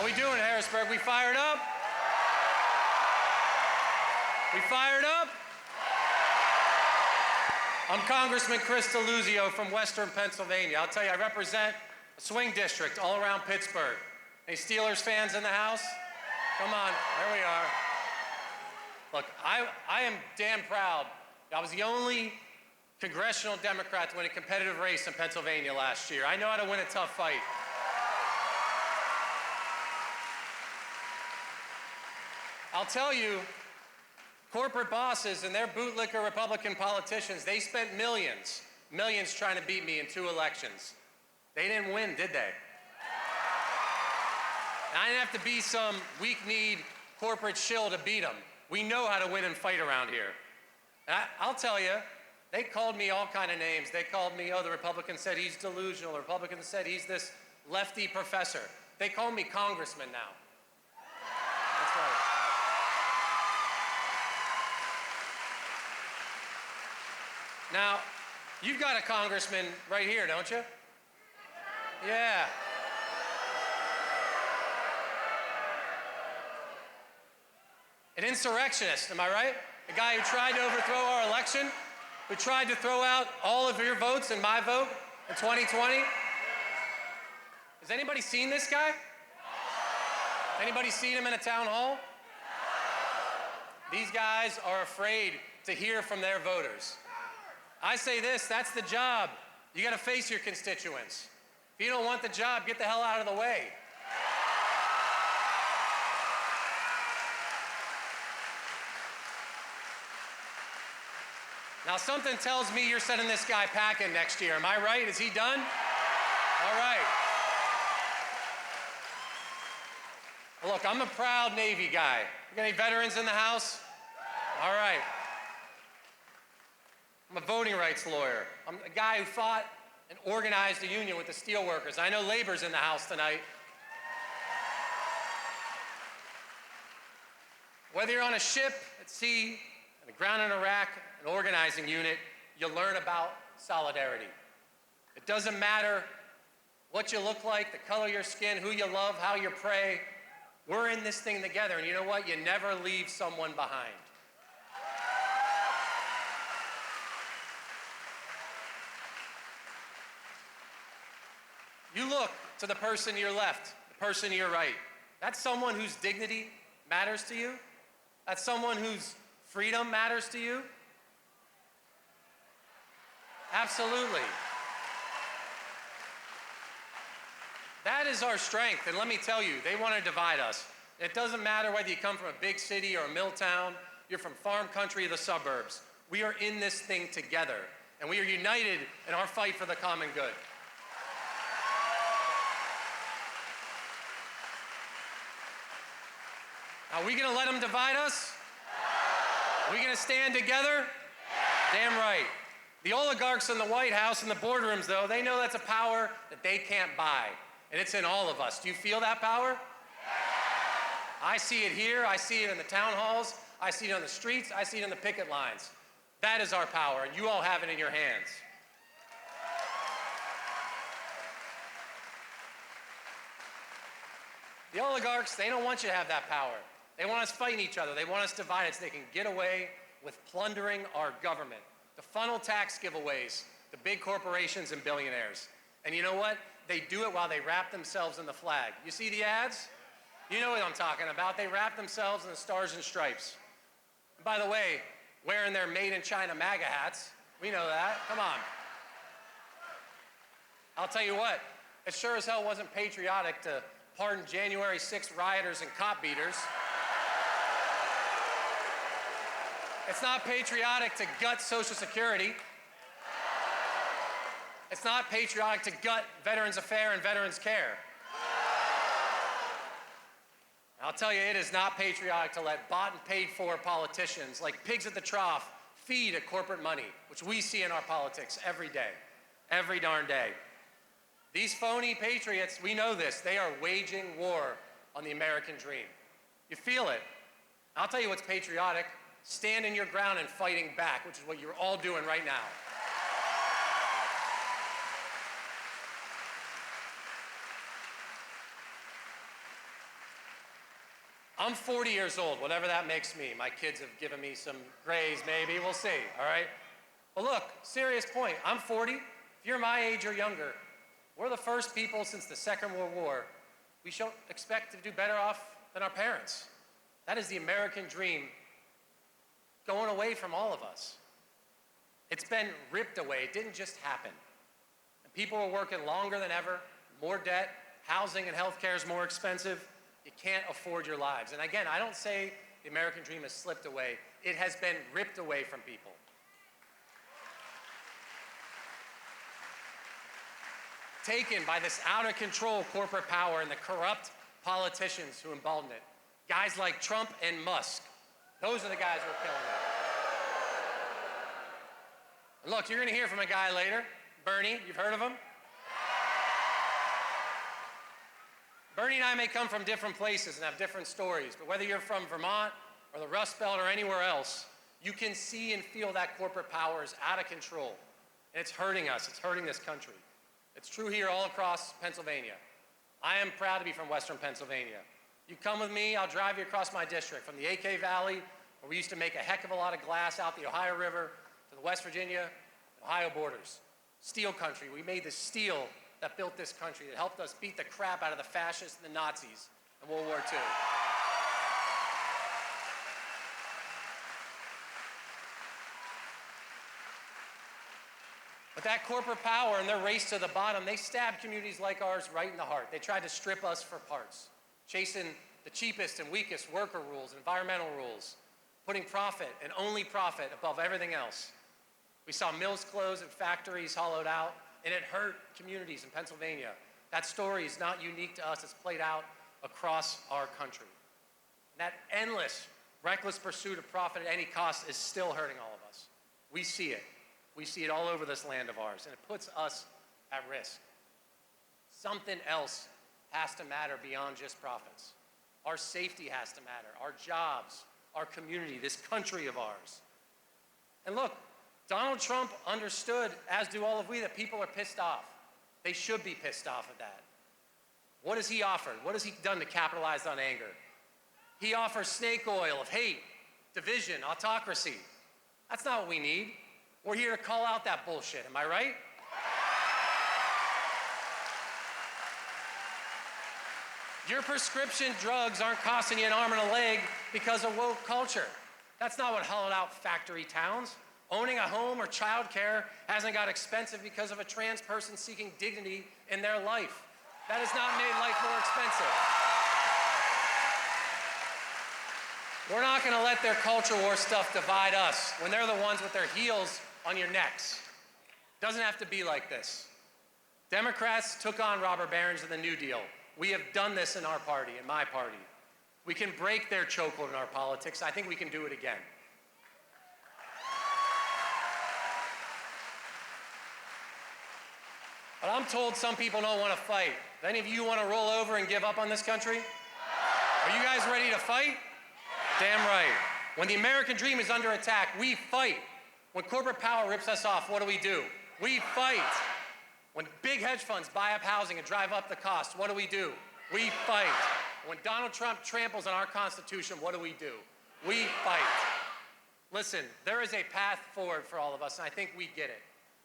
we doing, Harrisburg? We fired up? We fired up? I'm Congressman Deluzio from Western Pennsylvania. I'll tell you, I represent a swing district all around Pittsburgh. Any Steelers fans in the house? Come on, there we are. Look, I am damn proud. I was the only congressional Democrat to win a competitive race in Pennsylvania last year. I know how to win a tough fight. I'll tell you, corporate bosses and their bootlicker Republican politicians, they spent millions trying to beat me in 2 elections. They didn't win, did they? And I didn't have to be some weak-kneed corporate shill to beat them. We know how to win and fight around here. And I'll tell you, they called me all kind of names. They called me, oh, the Republican said he's delusional. The Republican said he's this lefty professor. They call me Congressman now. That's right. Now, you've got a congressman right here, don't you? Yeah. An insurrectionist, am I right? A guy who tried to overthrow our election, who tried to throw out all of your votes and my vote in 2020. Has anybody seen this guy? Anybody seen him in a town hall? These guys are afraid to hear from their voters. I say this, that's the job. You gotta face your constituents. If you don't want the job, get the hell out of the way. Now, something tells me you're sending this guy packing next year. Am I right? Is he done? All right. Well, look, I'm a proud Navy guy. You got any veterans in the house? All right. I'm a voting rights lawyer. I'm a guy who fought and organized a union with the steelworkers. I know labor's in the house tonight. Whether you're on a ship at sea, on the ground in Iraq, an organizing unit, you learn about solidarity. It doesn't matter what you look like, the color of your skin, who you love, how you pray. We're in this thing together, and you know what? You never leave someone behind. You look to the person to your left, the person to your right. That's someone whose dignity matters to you. That's someone whose freedom matters to you. Absolutely. That is our strength, and let me tell you, they want to divide us. It doesn't matter whether you come from a big city or a mill town, you're from farm country or the suburbs. We are in this thing together, and we are united in our fight for the common good. Are we going to let them divide us? Are we going to stand together? Damn right. The oligarchs in the White House and the boardrooms, though, they know that's a power that they can't buy. And it's in all of us. Do you feel that power? I see it here. I see it in the town halls. I see it on the streets. I see it in the picket lines. That is our power, and you all have it in your hands. The oligarchs, they don't want you to have that power. They want us fighting each other. They want us divided so they can get away with plundering our government, to funnel tax giveaways to big corporations and billionaires. And you know what? They do it while they wrap themselves in the flag. You see the ads? You know what I'm talking about. They wrap themselves in the stars and stripes. And by the way, wearing their Made in China MAGA hats, we know that. Come on. I'll tell you what, it sure as hell wasn't patriotic to pardon January 6th rioters and cop beaters. It's not patriotic to gut Social Security. It's not patriotic to gut Veterans Affairs and Veterans Care. I'll tell you, it is not patriotic to let bought and paid for politicians like pigs at the trough feed at corporate money, which we see in our politics every day, every darn day. These phony patriots, we know this, they are waging war on the American dream. You feel it. I'll tell you what's patriotic. Standing your ground and fighting back, which is what you're all doing right now. I'm 40 years old, whatever that makes me. My kids have given me some grays, maybe. We'll see, all right? But look, serious point. I'm 40. If you're my age or younger, we're the first people since the Second World War. We should expect to do better off than our parents. That is the American dream going away from all of us. It's been ripped away. It didn't just happen. And people are working longer than ever, more debt, housing and healthcare is more expensive. You can't afford your lives. And again, I don't say the American dream has slipped away. It has been ripped away from people. Taken by this out-of-control corporate power and the corrupt politicians who embolden it. Guys like Trump and Musk. Those are the guys who are killing it. And look, you're going to hear from a guy later, Bernie. You've heard of him? Bernie and I may come from different places and have different stories, but whether you're from Vermont or the Rust Belt or anywhere else, you can see and feel that corporate power is out of control. And it's hurting us. It's hurting this country. It's true here all across Pennsylvania. I am proud to be from Western Pennsylvania. You come with me, I'll drive you across my district, from the AK Valley, where we used to make a heck of a lot of glass out the Ohio River, to the West Virginia, Ohio borders. Steel country. We made the steel that built this country, that helped us beat the crap out of the fascists and the Nazis in World War II. But that corporate power and their race to the bottom, they stabbed communities like ours right in the heart. They tried to strip us for parts, chasing the cheapest and weakest worker rules, environmental rules, putting profit and only profit above everything else. We saw mills close and factories hollowed out, and it hurt communities in Pennsylvania. That story is not unique to us. It's played out across our country. And that endless, reckless pursuit of profit at any cost is still hurting all of us. We see it. We see it all over this land of ours, and it puts us at risk. Something else has to matter beyond just profits. Our safety has to matter, our jobs, our community, this country of ours. And look, Donald Trump understood, as do all of we, that people are pissed off. They should be pissed off at that. What has he offered? What has he done to capitalize on anger? He offers snake oil of hate, division, autocracy. That's not what we need. We're here to call out that bullshit, am I right? Your prescription drugs aren't costing you an arm and a leg because of woke culture. That's not what hollowed out factory towns. Owning a home or childcare hasn't got expensive because of a trans person seeking dignity in their life. That has not made life more expensive. We're not going to let their culture war stuff divide us when they're the ones with their heels on your necks. It doesn't have to be like this. Democrats took on robber barons in the New Deal. We have done this in our party, in my party. We can break their chokehold in our politics. I think we can do it again. But I'm told some people don't want to fight. If any of you want to roll over and give up on this country? Are you guys ready to fight? Damn right. When the American dream is under attack, we fight. When corporate power rips us off, what do? We fight. When big hedge funds buy up housing and drive up the cost, what do? We fight. When Donald Trump tramples on our Constitution, what do? We fight. Listen, there is a path forward for all of us, and I think we get it.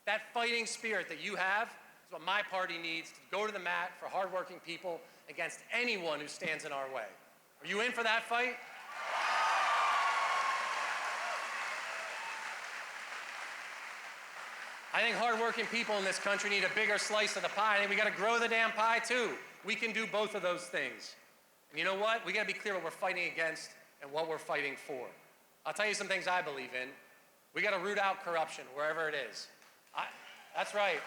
That fighting spirit that you have is what my party needs to go to the mat for hardworking people against anyone who stands in our way. Are you in for that fight? I think hardworking people in this country need a bigger slice of the pie. I think we got to grow the damn pie too. We can do both of those things. And you know what? We got to be clear what we're fighting against and what we're fighting for. I'll tell you some things I believe in. We got to root out corruption wherever it is. That's right.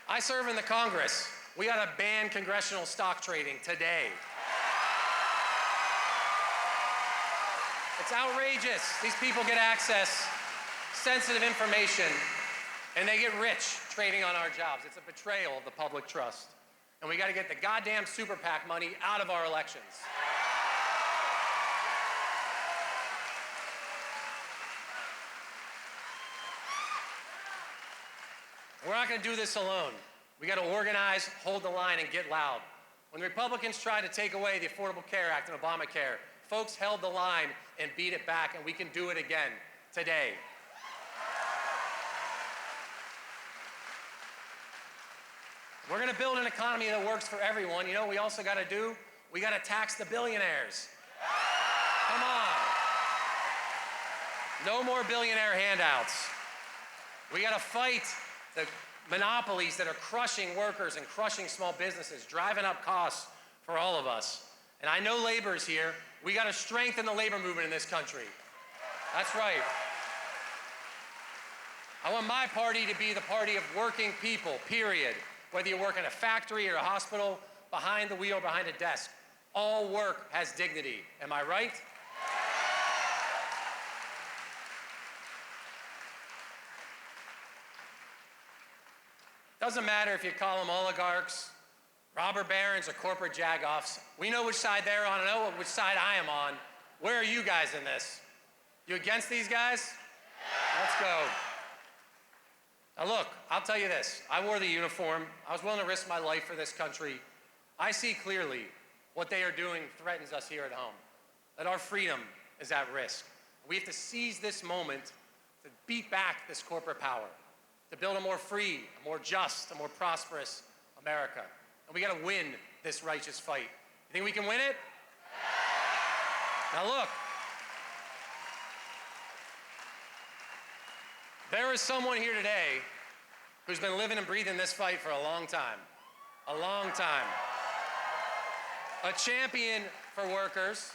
I serve in the Congress. We got to ban congressional stock trading today. It's outrageous. These people get access, sensitive information, and they get rich trading on our jobs. It's a betrayal of the public trust. And we got to get the goddamn super PAC money out of our elections. We're not going to do this alone. We got to organize, hold the line, and get loud. When the Republicans tried to take away the Affordable Care Act and Obamacare, folks held the line and beat it back, and we can do it again today. We're going to build an economy that works for everyone. You know what we also got to do? We got to tax the billionaires. Come on. No more billionaire handouts. We got to fight the monopolies that are crushing workers and crushing small businesses, driving up costs for all of us. And I know labor's here. We got to strengthen the labor movement in this country. That's right. I want my party to be the party of working people, period. Whether you work in a factory or a hospital, behind the wheel, behind a desk, all work has dignity. Am I right? Doesn't matter if you call them oligarchs, robber barons, or corporate jagoffs. We know which side they're on, and I know which side I am on. Where are you guys in this? You against these guys? Let's go. Now look, I'll tell you this. I wore the uniform. I was willing to risk my life for this country. I see clearly what they are doing threatens us here at home, that our freedom is at risk. We have to seize this moment to beat back this corporate power, to build a more free, a more just, a more prosperous America. And we got to win this righteous fight. You think we can win it? Now look, there is someone here today who's been living and breathing this fight for a long time. A long time. A champion for workers.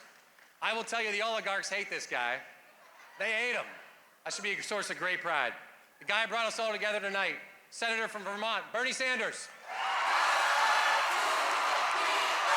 I will tell you, the oligarchs hate this guy. They hate him. That should be a source of great pride. The guy who brought us all together tonight, Senator from Vermont, Bernie Sanders.